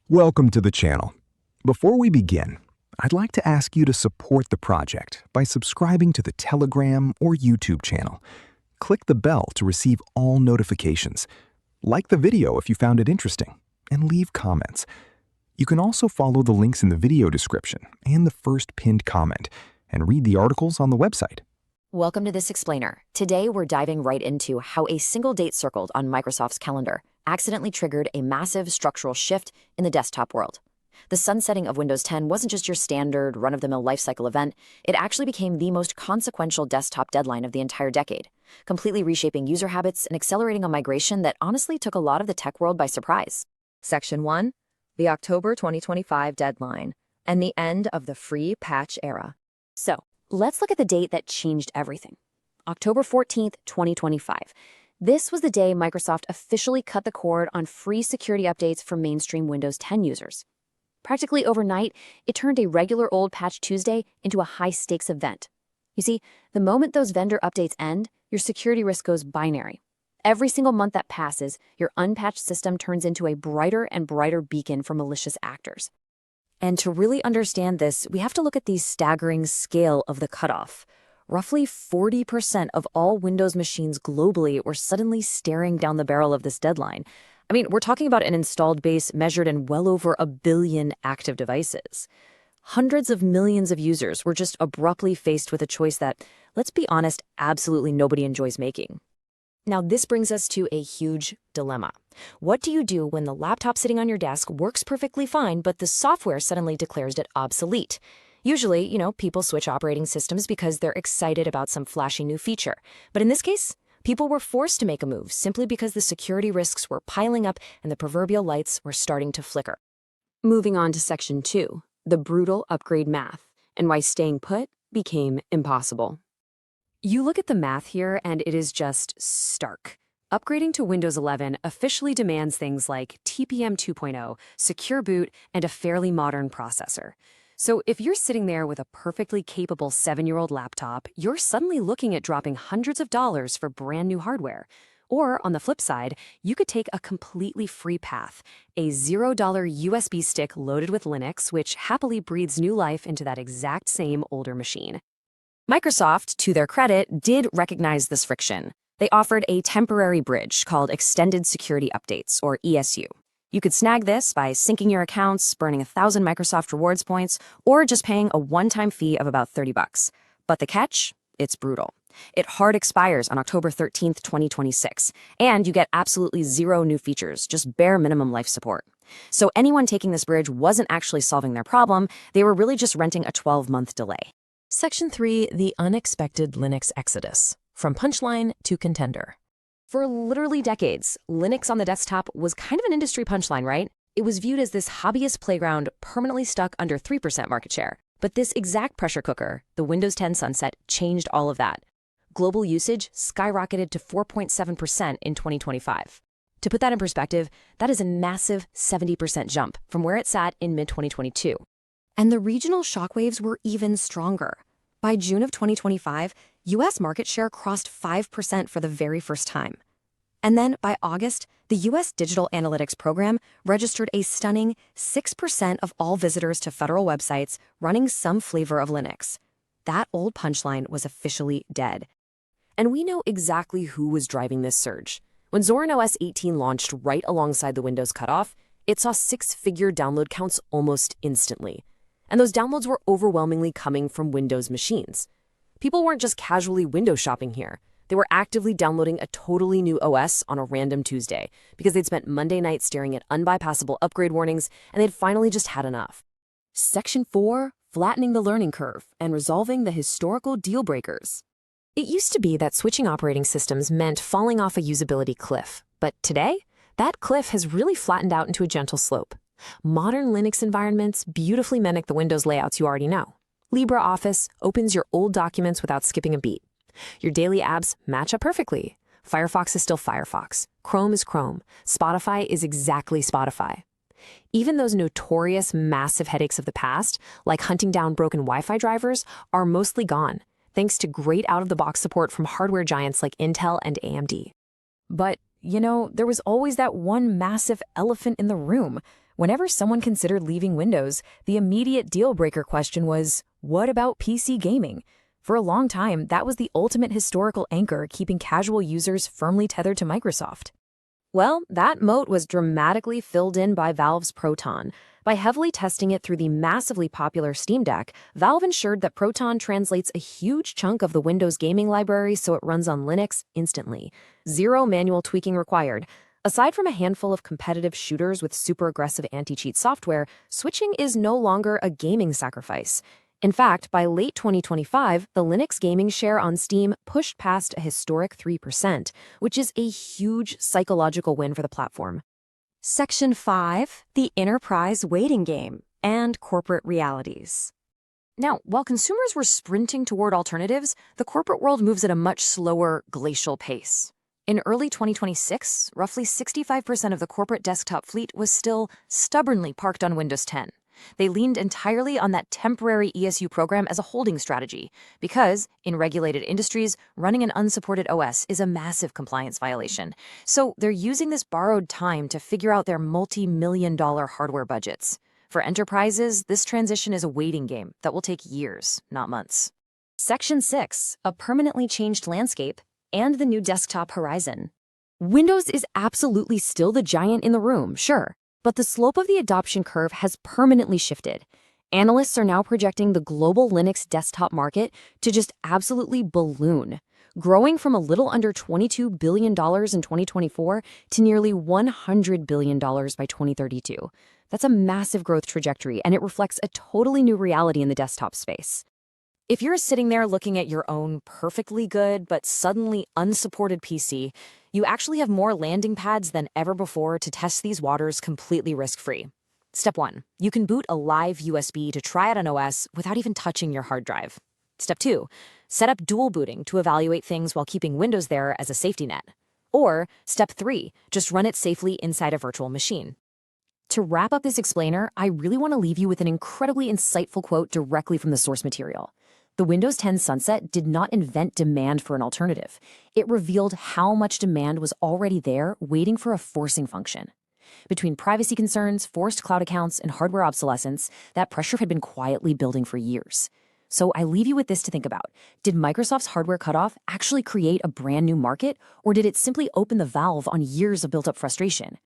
Welcome to the channel. Before we begin, I'd like to ask you to support the project by subscribing to the Telegram or YouTube channel. Click the bell to receive all notifications. Like the video if you found it interesting, and leave comments. You can also follow the links in the video description and the first pinned comment, and read the articles on the website. Welcome to This Explainer. Today we're diving right into how a single date circled on Microsoft's calendar accidentally triggered a massive structural shift in the desktop world. The sunsetting of Windows 10 wasn't just your standard run-of-the-mill lifecycle event, it actually became the most consequential desktop deadline of the entire decade, completely reshaping user habits and accelerating a migration that honestly took a lot of the tech world by surprise. Section 1, the October 2025 deadline, and the end of the free patch era. So, let's look at the date that changed everything. October 14th, 2025. This was the day Microsoft officially cut the cord on free security updates for mainstream Windows 10 users. Practically overnight, it turned a regular old Patch Tuesday into a high-stakes event. You see, the moment those vendor updates end, your security risk goes binary. Every single month that passes, your unpatched system turns into a brighter and brighter beacon for malicious actors. And to really understand this, we have to look at the staggering scale of the cutoff. Roughly 40% of all Windows machines globally were suddenly staring down the barrel of this deadline. I mean, we're talking about an installed base measured in well over 1 billion active devices. Hundreds of millions of users were just abruptly faced with a choice that, let's be honest, absolutely nobody enjoys making. Now, this brings us to a huge dilemma. What do you do when the laptop sitting on your desk works perfectly fine, but the software suddenly declares it obsolete? Usually, people switch operating systems because they're excited about some flashy new feature. But in this case, people were forced to make a move simply because the security risks were piling up and the proverbial lights were starting to flicker. Moving on to Section 2, the brutal upgrade math, and why staying put became impossible. You look at the math here, and it is just stark. Upgrading to Windows 11 officially demands things like TPM 2.0, secure boot, and a fairly modern processor. So if you're sitting there with a perfectly capable 7-year-old laptop, you're suddenly looking at dropping hundreds of dollars for brand new hardware. Or, on the flip side, you could take a completely free path, a $0 USB stick loaded with Linux, which happily breathes new life into that exact same older machine. Microsoft, to their credit, did recognize this friction. They offered a temporary bridge called Extended Security Updates, or ESU. You could snag this by syncing your accounts, burning 1,000 Microsoft Rewards points, or just paying a one-time fee of about $30. But the catch? It's brutal. It hard expires on October 13th, 2026, and you get absolutely zero new features, just bare minimum life support. So anyone taking this bridge wasn't actually solving their problem, they were really just renting a 12-month delay. Section 3, the unexpected Linux exodus, from punchline to contender. For literally decades, Linux on the desktop was kind of an industry punchline, right? It was viewed as this hobbyist playground permanently stuck under 3% market share. But this exact pressure cooker, the Windows 10 sunset, changed all of that. Global usage skyrocketed to 4.7% in 2025. To put that in perspective, that is a massive 70% jump from where it sat in mid-2022. And the regional shockwaves were even stronger. By June of 2025, U.S. market share crossed 5% for the very first time. And then, by August, the U.S. Digital Analytics Program registered a stunning 6% of all visitors to federal websites running some flavor of Linux. That old punchline was officially dead. And we know exactly who was driving this surge. When Zorin OS 18 launched right alongside the Windows cutoff, it saw 6-figure download counts almost instantly. And those downloads were overwhelmingly coming from Windows machines. People weren't just casually window shopping here. They were actively downloading a totally new OS on a random Tuesday because they'd spent Monday night staring at unbypassable upgrade warnings and they'd finally just had enough. Section 4, flattening the learning curve and resolving the historical deal breakers. It used to be that switching operating systems meant falling off a usability cliff, but today, that cliff has really flattened out into a gentle slope. Modern Linux environments beautifully mimic the Windows layouts you already know. LibreOffice opens your old documents without skipping a beat. Your daily apps match up perfectly. Firefox is still Firefox. Chrome is Chrome. Spotify is exactly Spotify. Even those notorious massive headaches of the past, like hunting down broken Wi-Fi drivers, are mostly gone, thanks to great out-of-the-box support from hardware giants like Intel and AMD. But, there was always that one massive elephant in the room. Whenever someone considered leaving Windows, the immediate deal-breaker question was, what about PC gaming? For a long time, that was the ultimate historical anchor keeping casual users firmly tethered to Microsoft. Well, that moat was dramatically filled in by Valve's Proton. By heavily testing it through the massively popular Steam Deck, Valve ensured that Proton translates a huge chunk of the Windows gaming library so it runs on Linux instantly. Zero manual tweaking required. Aside from a handful of competitive shooters with super aggressive anti-cheat software, switching is no longer a gaming sacrifice. In fact, by late 2025, the Linux gaming share on Steam pushed past a historic 3%, which is a huge psychological win for the platform. Section 5, the enterprise waiting game and corporate realities. Now, while consumers were sprinting toward alternatives, the corporate world moves at a much slower, glacial pace. In early 2026, roughly 65% of the corporate desktop fleet was still stubbornly parked on Windows 10. They leaned entirely on that temporary ESU program as a holding strategy, because, in regulated industries, running an unsupported OS is a massive compliance violation. So they're using this borrowed time to figure out their multi-million-dollar hardware budgets. For enterprises, this transition is a waiting game that will take years, not months. Section 6, a permanently changed landscape and the new desktop horizon. Windows is absolutely still the giant in the room, sure, but the slope of the adoption curve has permanently shifted. Analysts are now projecting the global Linux desktop market to just absolutely balloon, growing from a little under $22 billion in 2024 to nearly $100 billion by 2032. That's a massive growth trajectory, and it reflects a totally new reality in the desktop space. If you're sitting there looking at your own perfectly good but suddenly unsupported PC, you actually have more landing pads than ever before to test these waters completely risk-free. Step 1. You can boot a live USB to try out an OS without even touching your hard drive. Step 2. Set up dual booting to evaluate things while keeping Windows there as a safety net. Or, Step 3. Just run it safely inside a virtual machine. To wrap up this explainer, I really want to leave you with an incredibly insightful quote directly from the source material. The Windows 10 sunset did not invent demand for an alternative. It revealed how much demand was already there, waiting for a forcing function. Between privacy concerns, forced cloud accounts, and hardware obsolescence, that pressure had been quietly building for years. So I leave you with this to think about. Did Microsoft's hardware cutoff actually create a brand new market, or did it simply open the valve on years of built-up frustration?